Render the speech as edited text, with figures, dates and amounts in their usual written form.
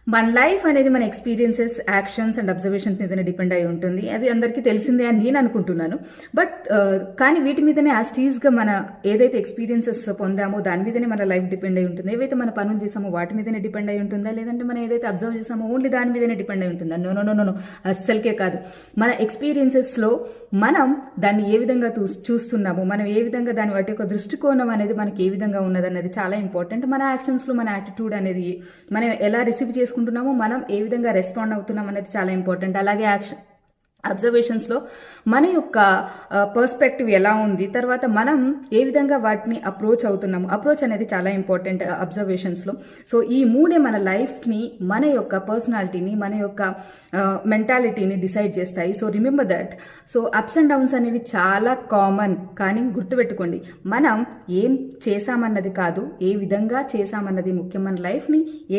మన లైఫ్ అనేది మన ఎక్స్పీరియన్సెస్, యాక్షన్స్ అండ్ అబ్జర్వేషన్స్ మీదనే డిపెండ్ అయి ఉంటుంది. అది అందరికీ తెలిసిందే అని నేను అనుకుంటున్నాను. బట్ కానీ వీటి మీదనే యాస్టీస్గా మన ఏదైతే ఎక్స్పీరియన్సెస్ పొందామో దాని మీదనే మన లైఫ్ డిపెండ్ అయి ఉంటుంది. ఏవైతే మన పనులు చేసామో వాటి మీదనే డిపెండ్ అయి ఉంటుందా, లేదంటే మనం ఏదైతే అబ్జర్వ్ చేసామో ఓన్లీ దాని మీదనే డిపెండ్ అయి ఉంటుందా? నో నో నో నో అస్సలకే కాదు. మన ఎక్స్పీరియన్సెస్లో మనం దాన్ని ఏ విధంగా చూస్తున్నాము, మనం ఏ విధంగా దాని వాటి యొక్క దృష్టికోణం అనేది మనకి ఏ విధంగా ఉన్నదన్నది చాలా ఇంపార్టెంట్. మన యాక్షన్స్లో మన యాటిట్యూడ్ అనేది మనం ఎలా రిసీవ్ చేసుకుంటున్నామో, మనం ఏ విధంగా రెస్పాండ్ అవుతున్నాం అనేది చాలా ఇంపార్టెంట్. అలాగే అబ్జర్వేషన్స్లో మన యొక్క పర్స్పెక్టివ్ ఎలా ఉంది, తర్వాత మనం ఏ విధంగా వాటిని అప్రోచ్ అవుతున్నాము, అప్రోచ్ అనేది చాలా ఇంపార్టెంట్ అబ్జర్వేషన్స్లో. సో ఈ మూడే మన లైఫ్ని, మన యొక్క పర్సనాలిటీని, మన యొక్క మెంటాలిటీని డిసైడ్ చేస్తాయి. So remember that. So ups and downs అనేవి చాలా కామన్, కానీ గుర్తుపెట్టుకోండి, మనం ఏం చేసామన్నది కాదు, ఏ విధంగా చేసామన్నది ముఖ్యం. మన లైఫ్ని